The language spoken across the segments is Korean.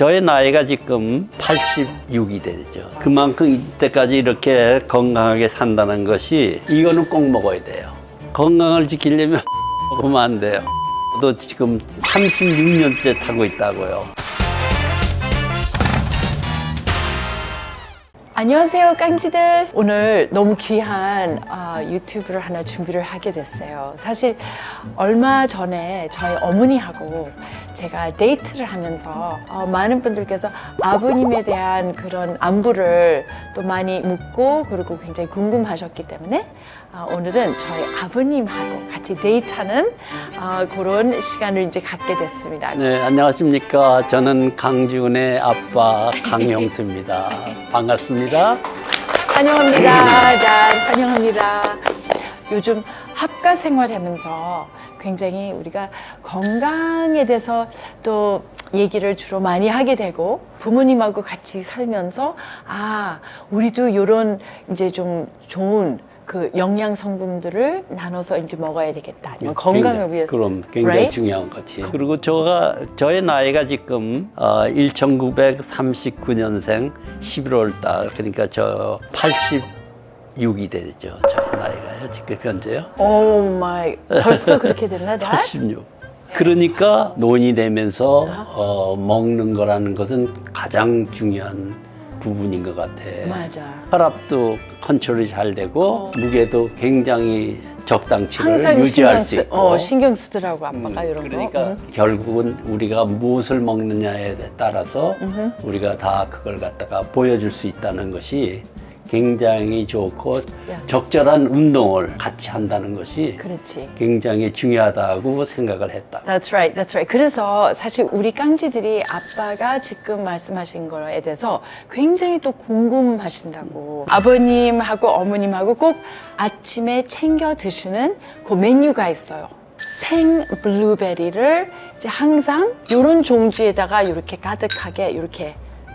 저의 나이가 지금 86이 되죠. 그만큼 이때까지 이렇게 건강하게 산다는 것이 이거는 꼭 먹어야 돼요. 건강을 지키려면 먹으면 안 돼요. 저도 지금 36년째 타고 있다고요. 안녕하세요, 깡지들. 오늘 너무 귀한 유튜브를 하나 준비를 하게 됐어요. 사실 얼마 전에 저희 어머니하고 제가 데이트를 하면서 많은 분들께서 아버님에 대한 그런 안부를 또 많이 묻고 그리고 굉장히 궁금하셨기 때문에 오늘은 저희 아버님하고 같이 데이트하는 그런 시간을 이제 갖게 됐습니다. 네, 안녕하십니까. 저는 강지훈의 아빠 강영수입니다. 반갑습니다. 환영합니다. 자, 환영합니다. 요즘 합가 생활하면서 굉장히 우리가 건강에 대해서 또 얘기를 주로 많이 하게 되고 부모님하고 같이 살면서 우리도 이런 이제 좀 좋은 그 영양 성분들을 나눠서 이제 먹어야 되겠다. 건강을 위해서. 그럼 굉장히 right? 중요한 거지. 그리고 저의 나이가 지금 1939년생 11월 달, 그러니까 저 86이 되죠. 저 나이가요. 지금 현재요. 오 마이. 벌써 그렇게 됐나? 86. 그러니까 노인이 되면서 먹는 거라는 것은 가장 중요한 부분인 것 같아. 맞아. 혈압도 컨트롤이 잘 되고 무게도 굉장히 적당치를 항상 유지할 수 있고. 신경 쓰더라고 아빠가 이런 그러니까 거. 결국은 우리가 무엇을 먹느냐에 따라서 우리가 다 그걸 갖다가 보여줄 수 있다는 것이 굉장히 좋고 Yes. 적절한 운동을 같이 한다는 것이 그렇지. 굉장히 중요하다고 생각을 했다. That's right, that's right. 그래서 사실 우리 깡지들이 아빠가 지금 말씀하신 거에 대해서 굉장히 또 궁금하신다고. 아버님하고 어머님하고 꼭 아침에 챙겨 드시는 그 메뉴가 있어요. 생 블루베리를 이제 항상 이런 종지에다가 이렇게 가득하게 이렇게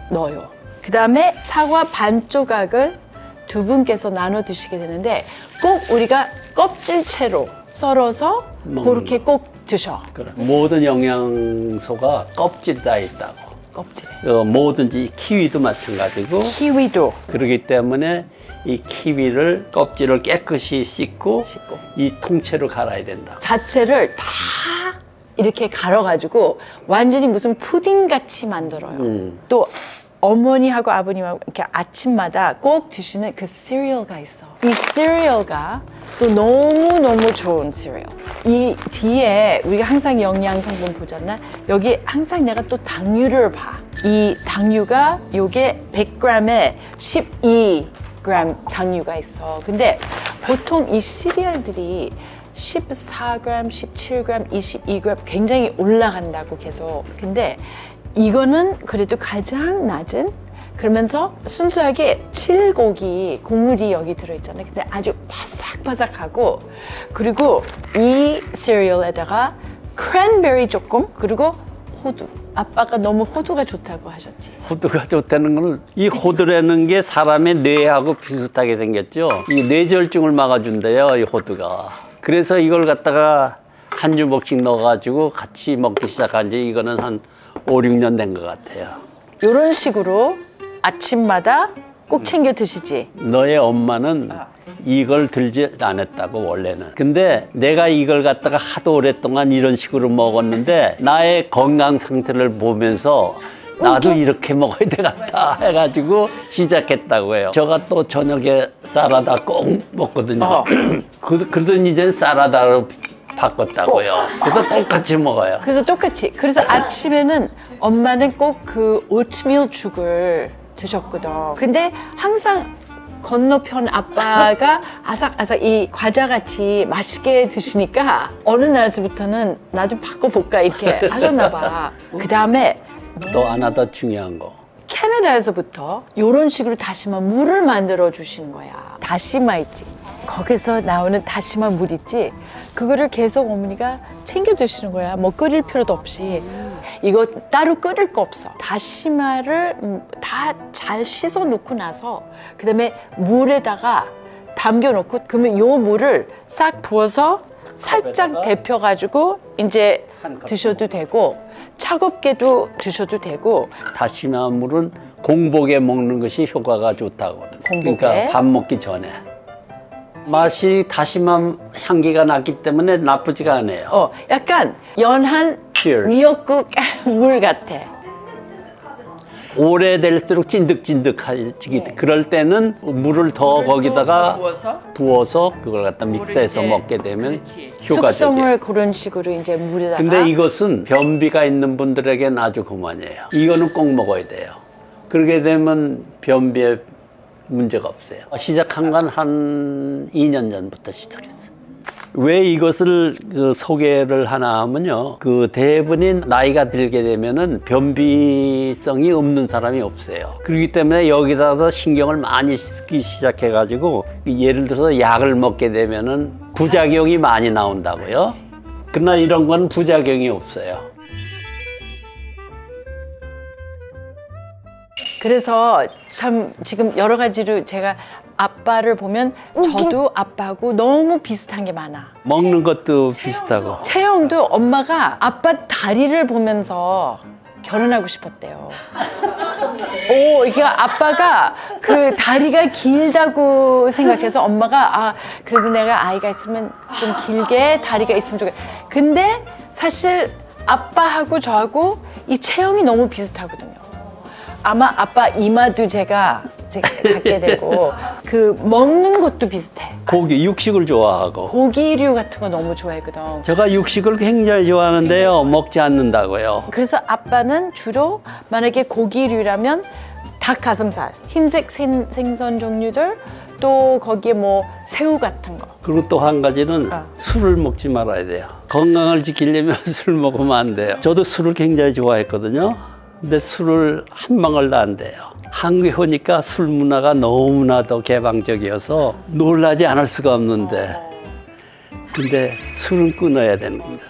넣어요. 그 다음에 사과 반 조각을 두 분께서 나눠 드시게 되는데 꼭 우리가 껍질채로 썰어서 그렇게 꼭 드셔. 그래. 모든 영양소가 껍질에 있다고. 껍질에. 뭐든지 키위도 마찬가지고 키위도 그렇기 때문에 이 키위를 껍질을 깨끗이 씻고 이 통째로 갈아야 된다. 자체를 다 이렇게 갈아가지고 완전히 무슨 푸딩 같이 만들어요. 또 어머니하고 아버님하고 이렇게 아침마다 꼭 드시는 그 시리얼가 있어. 이 시리얼가 또 너무너무 좋은 시리얼. 이 뒤에 우리가 항상 영양 성분 보잖아. 여기 항상 내가 또 당류를 봐. 이 당류가 요게 100g에 12g 당류가 있어. 근데 보통 이 시리얼들이 14g, 17g, 22g 굉장히 올라간다고 계속. 근데 이거는 그래도 가장 낮은 그러면서 순수하게 칠고기 국물이 여기 들어있잖아요. 근데 아주 바삭바삭하고 그리고 이 시리얼에다가 크랜베리 조금 그리고 호두. 아빠가 너무 호두가 좋다고 하셨지. 호두가 좋다는 거는 이 호두라는 게 사람의 뇌하고 비슷하게 생겼죠. 이 뇌졸중을 막아준대요, 이 호두가. 그래서 이걸 갖다가 한 주먹씩 넣어가지고 같이 먹기 시작한 지 이거는 한 5, 6년 된 것 같아요. 이런 식으로 아침마다 꼭 챙겨 드시지. 너의 엄마는 이걸 들지 않았다고 원래는. 근데 내가 이걸 갖다가 하도 오랫동안 이런 식으로 먹었는데 나의 건강 상태를 보면서 나도 이렇게 먹어야 되겠다 해가지고 시작했다고 해요. 제가 또 저녁에 쌀라다 꼭 먹거든요. 그러더니 이제 쌀라다로 바꿨다고요. 그래서 똑같이 먹어요. 그래서 똑같이. 그래서 아침에는 엄마는 꼭 그 오트밀 죽을 드셨거든. 근데 항상 건너편 아빠가 아삭아삭 이 과자같이 맛있게 드시니까 어느 날서부터는 나 좀 바꿔볼까 이렇게 하셨나 봐. 그 다음에 또 하나 더 중요한 거. 캐나다에서부터 이런 식으로 다시마 물을 만들어 주시는 거야. 다시마 있지. 거기서 나오는 다시마 물 있지. 그거를 계속 어머니가 챙겨 드시는 거야. 뭐 끓일 필요도 없이. 이거 따로 끓일 거 없어. 다시마를 다 잘 씻어 놓고 나서 그다음에 물에다가 담겨 놓고 그러면 요 물을 싹 부어서 살짝 데펴가지고 이제 한 컵. 드셔도 되고 차갑게도 드셔도 되고. 다시마 물은 공복에 먹는 것이 효과가 좋다고. 공복에? 그러니까 밥 먹기 전에. 맛이 다시마 향기가 났기 때문에 나쁘지가 않아요. 약간 연한 Cheers. 미역국 물 같아. 오래될수록 찐득찐득하지. 그럴 때는 물을 더 거기다가 부어서 그걸 갖다 믹스해서 이제- 먹게 되면 효과적이에요. 숙성을 그런 식으로 이제 물에다가. 근데 이것은 변비가 있는 분들에게는 아주 그만이에요. 이거는 꼭 먹어야 돼요. 그렇게 되면 변비에 문제가 없어요. 시작한 건 한 2년 전부터 시작했어요. 왜 이것을 소개를 하나 하면요. 대부분 나이가 들게 되면은 변비성이 없는 사람이 없어요. 그렇기 때문에 여기다가 신경을 많이 쓰기 시작해가지고 예를 들어서 약을 먹게 되면은 부작용이 많이 나온다고요. 그러나 이런 건 부작용이 없어요. 그래서 참 지금 여러 가지로 제가 아빠를 보면 저도 아빠하고 너무 비슷한 게 많아. 먹는 것도 비슷하고. 채영도 엄마가 아빠 다리를 보면서 결혼하고 싶었대요. 이게 아빠가 그 다리가 길다고 생각해서 엄마가 그래도 내가 아이가 있으면 좀 길게 다리가 있으면 좋겠다. 근데 사실 아빠하고 저하고 이 체형이 너무 비슷하거든요. 아마 아빠 이마도 제가 갖게 되고 먹는 것도 비슷해. 고기, 육식을 좋아하고. 고기류 같은 거 너무 좋아했거든. 제가 육식을 굉장히 좋아하는데요. 먹지 않는다고요. 그래서 아빠는 주로 만약에 고기류라면 닭 가슴살, 흰색 생선 종류들, 또 거기에 뭐 새우 같은 거. 그리고 또 한 가지는 술을 먹지 말아야 돼요. 건강을 지키려면 술 먹으면 안 돼요. 저도 술을 굉장히 좋아했거든요. 근데 술을 한 방울도 안 돼요. 한국에 오니까 술 문화가 너무나도 개방적이어서 놀라지 않을 수가 없는데, 근데 술은 끊어야 되는 겁니다.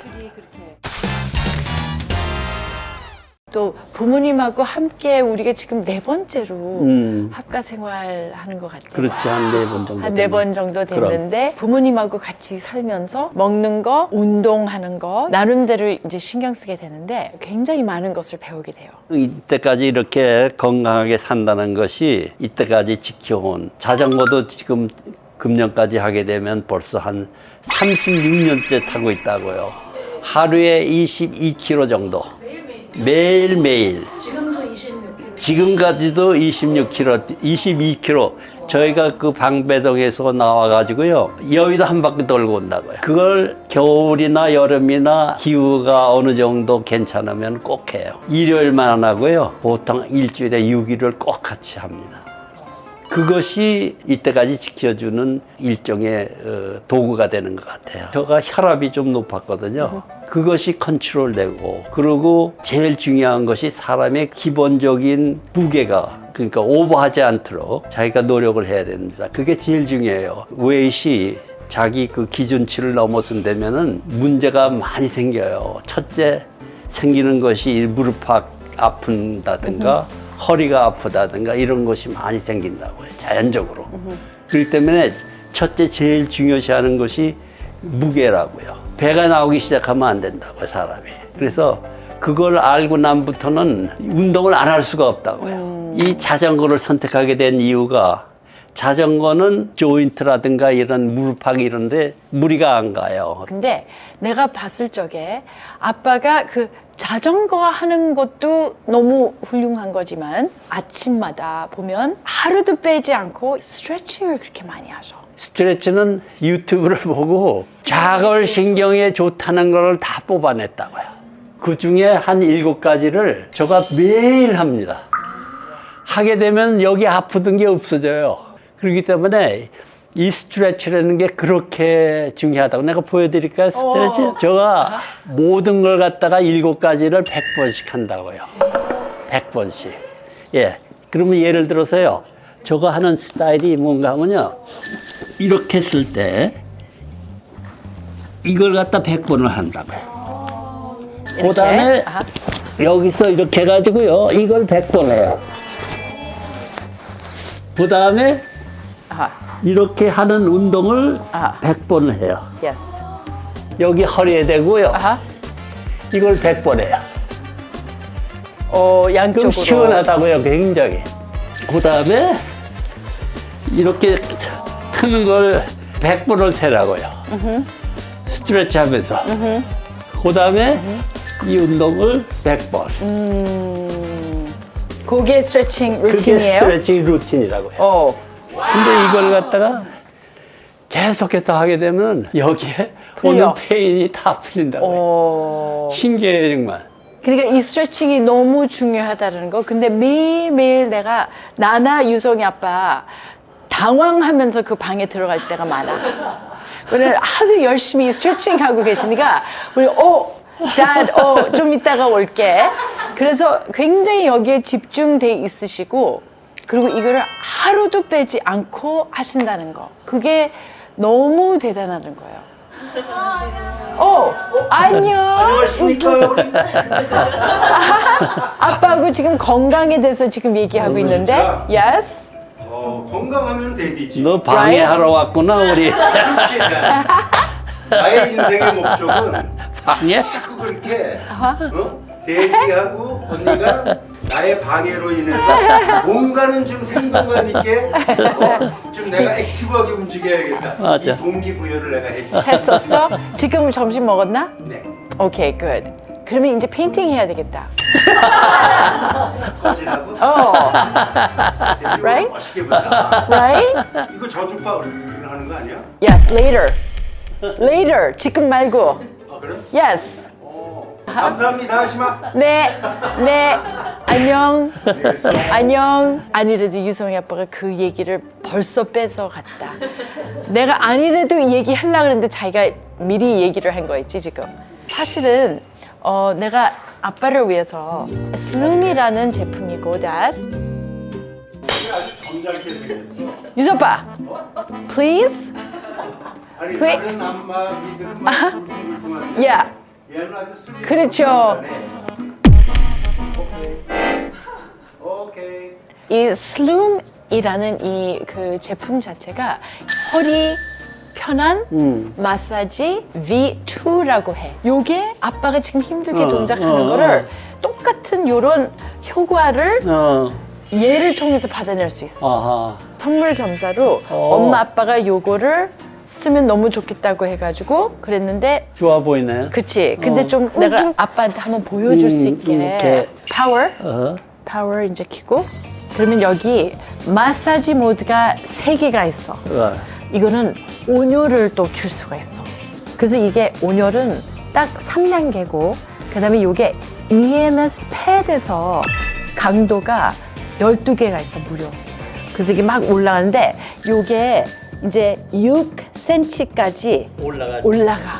또 부모님하고 함께 우리가 지금 4번째로 합가 생활하는 것 같아요. 그렇지, 한 4번 정도. 한 4번 정도 됐는데 부모님하고 같이 살면서 먹는 거, 운동하는 거 나름대로 이제 신경 쓰게 되는데 굉장히 많은 것을 배우게 돼요. 이때까지 이렇게 건강하게 산다는 것이 이때까지 지켜온 자전거도 지금 금년까지 하게 되면 벌써 한 36년째 타고 있다고요. 하루에 22km 정도. 매일매일. 지금도 26kg. 지금까지도 26km, 22km. 저희가 그 방배동에서 나와가지고요. 여의도 한 바퀴 돌고 온다고요. 그걸 겨울이나 여름이나 기후가 어느 정도 괜찮으면 꼭 해요. 일요일만 안 하고요. 보통 일주일에 6일을 꼭 같이 합니다. 그것이 이때까지 지켜주는 일종의 도구가 되는 것 같아요. 제가 혈압이 좀 높았거든요. 그것이 컨트롤되고, 그리고 제일 중요한 것이 사람의 기본적인 무게가, 그러니까 오버하지 않도록 자기가 노력을 해야 됩니다. 그게 제일 중요해요. 웨이트이 자기 그 기준치를 넘어선다면은 문제가 많이 생겨요. 첫째 생기는 것이 무릎 아픈다든가 허리가 아프다든가 이런 것이 많이 생긴다고요. 자연적으로. 그렇기 때문에 첫째 제일 중요시하는 것이 무게라고요. 배가 나오기 시작하면 안 된다고요, 사람이. 그래서 그걸 알고 난부터는 운동을 안 할 수가 없다고요. 이 자전거를 선택하게 된 이유가, 자전거는 조인트라든가 이런 무릎팍 이런데 무리가 안 가요. 근데 내가 봤을 적에 아빠가 자전거 하는 것도 너무 훌륭한 거지만 아침마다 보면 하루도 빼지 않고 스트레칭을 그렇게 많이 하셔. 스트레치는 유튜브를 보고 좌골신경에 좋다는 걸 다 뽑아냈다고요. 그 중에 한 7가지를 제가 매일 합니다. 하게 되면 여기 아프던 게 없어져요. 그렇기 때문에 이 스트레치라는 게 그렇게 중요하다고. 내가 보여드릴까요, 스트레치? 제가 모든 걸 갖다가 7가지를 100번씩 한다고요. 100번씩. 예. 그러면 예를 들어서요. 저거 하는 스타일이 뭔가 하면요. 이렇게 쓸 때 이걸 갖다 100번을 한다고요. 그 다음에 여기서 이렇게 해가지고요. 이걸 100번 해요. 그 다음에 이렇게 하는 운동을 100번을 해요. Yes. 여기 허리에 대고요. 아하. 이걸 100번 해요. 그럼 양쪽으로. 시원하다고요, 굉장히. 그 다음에 이렇게 트는 걸 100번을 세라고요. 스트레치 하면서. 그 다음에 이 운동을 100번. 그게 스트레칭 그게 루틴이에요? 스트레칭 루틴이라고요. 근데 이걸 갖다가 계속해서 하게 되면 여기에 풀려. 오는 페인이 다 풀린다고요. 신기해요, 정말. 그러니까 이 스트레칭이 너무 중요하다는 거. 근데 매일매일 내가 나나 유성이 아빠 당황하면서 그 방에 들어갈 때가 많아. 왜냐면 하도 열심히 스트레칭 하고 계시니까 우리 Dad, 좀 이따가 올게. 그래서 굉장히 여기에 집중돼 있으시고 그리고 이거를 하루도 빼지 않고 하신다는 거. 그게 너무 대단하는 거예요. 안녕. 안녕하십니까. 아빠하고 지금 건강에 대해서 지금 얘기하고 있는데. 진짜? Yes. 건강하면 되지. 너 방해하러 왔구나, 우리. 그렇지. 나의 인생의 목적은 방해? 자꾸 그렇게 대기하고 언니가 나의 방해로 인해서 뭔가는 좀 생동감 있게 좀 내가 액티브하게 움직여야겠다. 맞아. 이 동기부여를 내가 해줘. 했었어? 지금 점심 먹었나? 네. 오케이, good. 그러면 이제 페인팅 해야 되겠다. 거지라고? Right? 멋있게 본다. Right? 이거 저주파 하는 거 아니야? Yes, later. Later. 지금 말고. 그래? Yes. 감사합니다, 하시마. 네. 안녕. 안녕. 아니래도 유성이 아빠가 그 얘기를 벌써 뺏어 갔다. 내가 아니래도 얘기하려고 했는데 자기가 미리 얘기를 한 거였지, 지금. 사실은 내가 아빠를 위해서 슬룸이라는 제품이고, Dad. 아주 점잖게 생겼어. 유서빠, please. 아니 그- 다른 안마기들은 막 울퉁불퉁한데 야, 얘는 아주 슬림. 그렇죠. 오케이. 이 슬룸이라는 이 그 제품 자체가 허리 편한 마사지 V2라고 해. 요게 아빠가 지금 힘들게 동작하는 거를 똑같은 요런 효과를 얘를 통해서 받아낼 수 있어. 아하. 선물 겸사로 엄마 아빠가 요거를 쓰면 너무 좋겠다고 해가지고 그랬는데 좋아 보이네. 그치. 근데 좀 내가 아빠한테 한번 보여줄 수 있게 이렇게. 파워 이제 켜고 그러면 여기 마사지 모드가 3개가 있어. 이거는 온열을 또 켤 수가 있어. 그래서 이게 온열은 딱 3단계고 그다음에 이게 EMS 패드에서 강도가 12개가 있어 무료. 그래서 이게 막 올라가는데 이게 이제 6cm까지 올라가.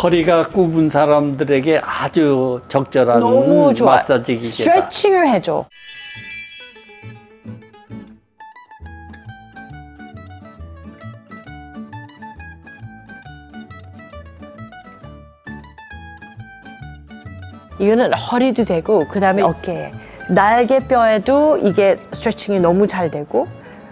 허리가 굽은 사람들에게 아주 적절한 너무 좋아. 마사지 기계다. 스트레칭을 해줘. 이거는 허리도 되고 그다음에 어깨, 날개뼈에도 이게 스트레칭이 너무 잘 되고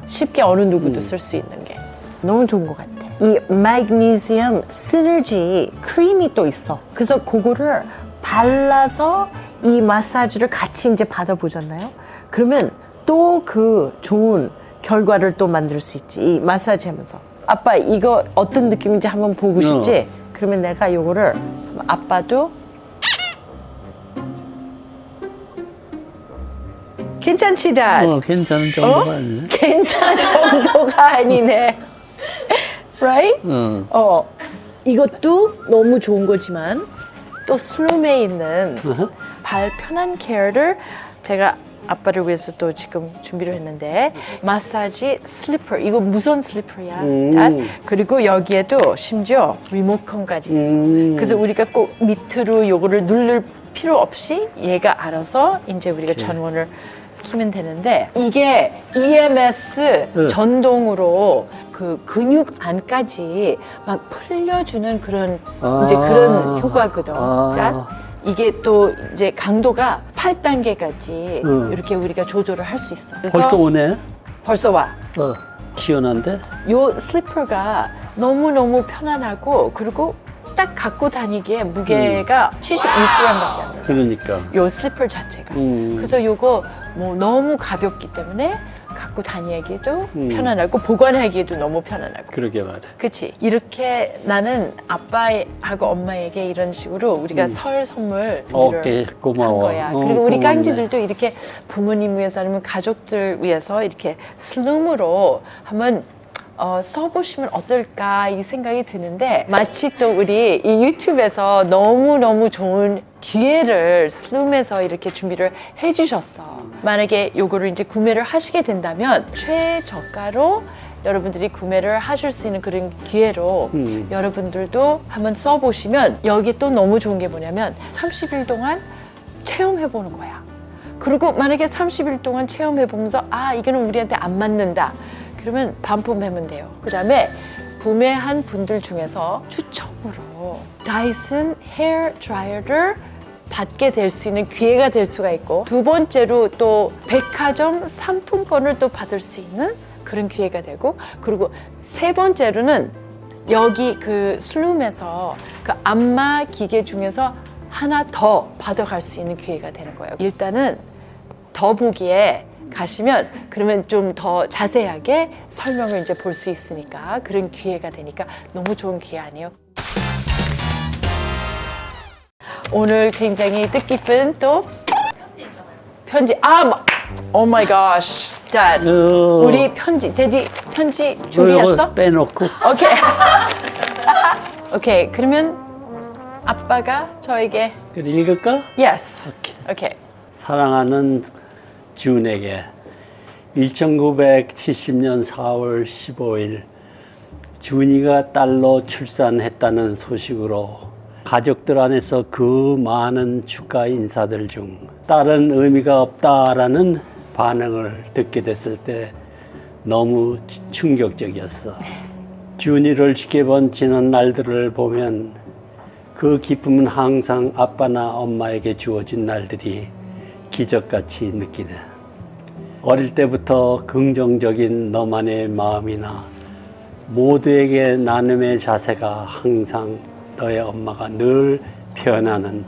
쉽게 어느 누구도 쓸 수 있는 게 너무 좋은 것 같아. 이 마그네슘 시너지 크림이 또 있어. 그래서 그거를 발라서 이 마사지를 같이 이제 받아보잖아요. 그러면 또 그 좋은 결과를 또 만들 수 있지. 이 마사지 하면서. 아빠 이거 어떤 느낌인지 한번 보고 싶지? 그러면 내가 요거를 아빠도 괜찮지, Dad? 괜찮은 정도가 아니네. 괜찮은 정도가 아니네. Right? 이것도 너무 좋은 거지만 또 슬룸에 있는 발 편한 케어를 제가 아빠를 위해서 또 지금 준비를 했는데 마사지 슬리퍼. 이거 무선 슬리퍼야. Dad. 그리고 여기에도 심지어 리모컨까지 있어. 그래서 우리가 꼭 밑으로 요거를 누를 필요 없이 얘가 알아서 이제 우리가 전원을 키면 되는데 이게 EMS 전동으로 그 근육 안까지 막 풀려주는 그런 이제 그런 효과거든. 그러니까 이게 또 이제 강도가 8단계까지 이렇게 우리가 조절을 할 수 있어. 그래서 벌써 오네. 벌써 와. 시원한데? 요 슬리퍼가 너무너무 편안하고 그리고 딱 갖고 다니기에 무게가 76g밖에 안 돼요. 그러니까. 요 슬리퍼 자체가. 그래서 요거 뭐 너무 가볍기 때문에 갖고 다니기도 편안하고 보관하기에도 너무 편안하고. 그러게 말해. 그치? 이렇게 나는 아빠하고 엄마에게 이런 식으로 우리가 설 선물을 오케이, 고마워. 한 거야. 어, 그리고 우리 고맙네. 깡지들도 이렇게 부모님 위해서 아니면 가족들 위해서 이렇게 슬룸으로 한번 써보시면 어떨까 이 생각이 드는데 마치 또 우리 이 유튜브에서 너무너무 좋은 기회를 슬룸에서 이렇게 준비를 해주셨어. 만약에 요거를 이제 구매를 하시게 된다면 최저가로 여러분들이 구매를 하실 수 있는 그런 기회로 여러분들도 한번 써보시면 여기 또 너무 좋은 게 뭐냐면 30일 동안 체험해보는 거야. 그리고 만약에 30일 동안 체험해보면서 아 이거는 우리한테 안 맞는다. 그러면 반품하면 돼요. 그 다음에 구매한 분들 중에서 추첨으로 다이슨 헤어 드라이어를 받게 될 수 있는 기회가 될 수가 있고 두 번째로 또 백화점 상품권을 또 받을 수 있는 그런 기회가 되고 그리고 세 번째로는 여기 그 슬룸에서 그 안마 기계 중에서 하나 더 받아갈 수 있는 기회가 되는 거예요. 일단은 더보기에 가시면 그러면 좀 더 자세하게 설명을 이제 볼 수 있으니까 그런 기회가 되니까 너무 좋은 기회 아니에요? 오늘 굉장히 뜻깊은 또 편지 오 마이 갓. Dad. 우리 편지 준비했어? 이거 빼놓고. 오케이. 오케이. 그러면 아빠가 저에게 그래, 읽을까? yes. 오케이. 오케이. 사랑하는 준에게 1970년 4월 15일 준이가 딸로 출산했다는 소식으로 가족들 안에서 그 많은 축하 인사들 중 딸은 의미가 없다라는 반응을 듣게 됐을 때 너무 충격적이었어. 준이를 지켜본 지난 날들을 보면 그 기쁨은 항상 아빠나 엄마에게 주어진 날들이 기적같이 느끼네. 어릴 때부터 긍정적인 너만의 마음이나 모두에게 나눔의 자세가 항상 너의 엄마가 늘 표현하는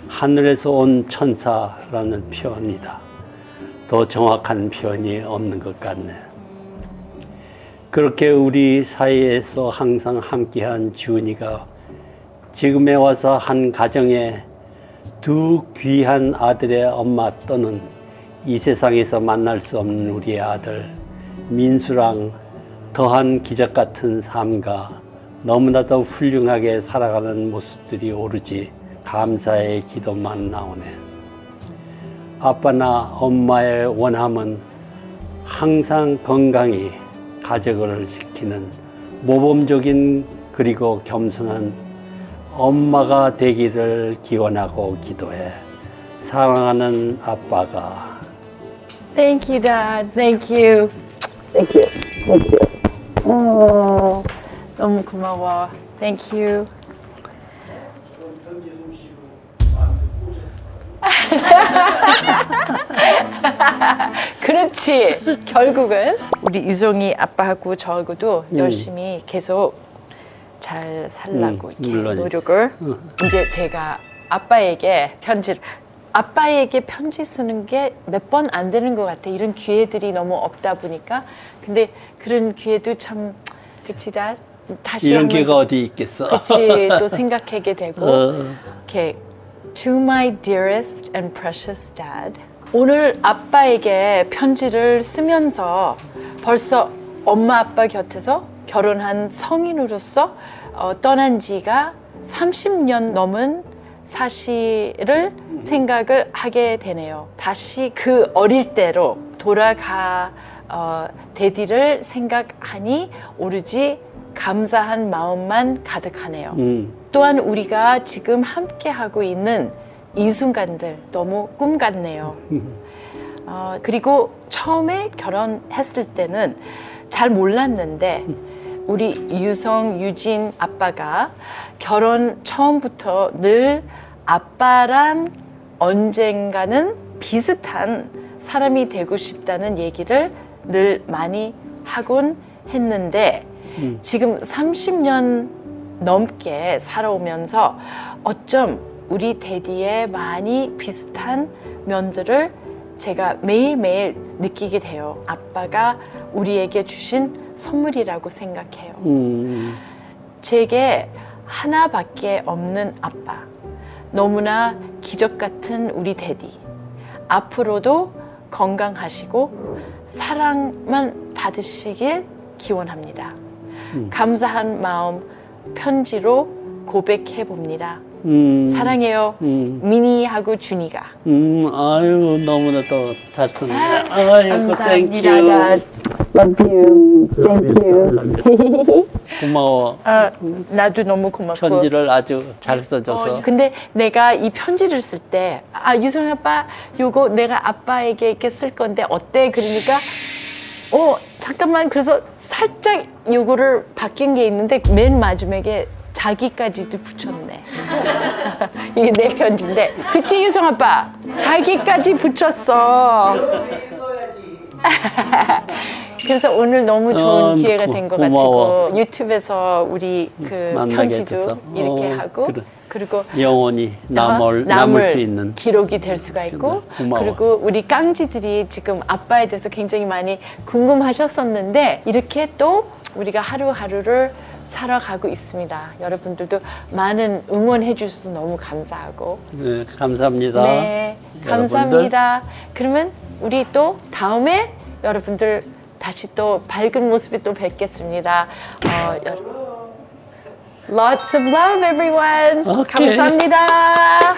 하늘에서 온 천사라는 표현이다. 더 정확한 표현이 없는 것 같네. 그렇게 우리 사이에서 항상 함께한 준이가 지금에 와서 한 가정에 두 귀한 아들의 엄마 또는 이 세상에서 만날 수 없는 우리의 아들 민수랑 더한 기적 같은 삶과 너무나도 훌륭하게 살아가는 모습들이 오로지 감사의 기도만 나오네. 아빠나 엄마의 원함은 항상 건강히 가족을 지키는 모범적인 그리고 겸손한 엄마가 되기를 기원하고 기도해. 사랑하는 아빠가. Thank you, Dad. Thank you. Thank you. 너무 고마워. Thank you. 그렇지. 결국은 우리 유성이 아빠하고 저하고도 열심히 계속 잘 살라고 이렇게 물론이지. 노력을 이제 제가 아빠에게 편지 쓰는 게 몇 번 안 되는 것 같아. 이런 기회들이 너무 없다 보니까. 근데 그런 기회도 참 그치 다 다시 이런 한번 기회가 어디 있겠어. 그치 또 생각하게 되고 이렇게 To my dearest and precious dad. 오늘 아빠에게 편지를 쓰면서 벌써 엄마 아빠 곁에서 결혼한 성인으로서 떠난 지가 30년 넘은 사실을 생각을 하게 되네요. 다시 그 어릴 때로 돌아가 되디를 생각하니 오로지 감사한 마음만 가득하네요. 또한 우리가 지금 함께하고 있는 이 순간들 너무 꿈 같네요. 그리고 처음에 결혼했을 때는 잘 몰랐는데 우리 유성, 유진 아빠가 결혼 처음부터 늘 아빠랑 언젠가는 비슷한 사람이 되고 싶다는 얘기를 늘 많이 하곤 했는데 지금 30년 넘게 살아오면서 어쩜 우리 데디의 많이 비슷한 면들을 제가 매일매일 느끼게 돼요. 아빠가 우리에게 주신 선물이라고 생각해요. 제게 하나밖에 없는 아빠. 너무나 기적 같은 우리 데디. 앞으로도 건강하시고 사랑만 받으시길 기원합니다. 감사한 마음 편지로 고백해 봅니다. 사랑해요. 미니하고 준이가. 아유 너무나 또 잘 썼네. 아유 감사합니다. 땡큐. Love you. Thank you. 고마워. 나도 너무 고맙고. 편지를 아주 잘 써줘서. 근데 내가 이 편지를 쓸 때, 유성 아빠, 요거 내가 아빠에게 이렇게 쓸 건데 어때? 그러니까, 잠깐만. 그래서 살짝 요거를 바뀐 게 있는데 맨 마지막에 자기까지도 붙였네. 이게 내 편지인데. 그치, 유성 아빠? 자기까지 붙였어. 그래서 오늘 너무 좋은 기회가 된 것 고마워. 같고 유튜브에서 우리 그 만나게 편지도 돼서. 이렇게 하고 그래. 그리고 영원히 남을 수 있는. 기록이 될 수가 있고 고마워. 그리고 우리 깡지들이 지금 아빠에 대해서 굉장히 많이 궁금하셨었는데 이렇게 또 우리가 하루하루를 살아가고 있습니다. 여러분들도 많은 응원해 주셔서 너무 감사하고 네, 감사합니다. 네, 감사합니다. 그러면 우리 또 다음에 여러분들 다시 또 밝은 모습에 또 뵙겠습니다. Lots of love, everyone. Okay. 감사합니다.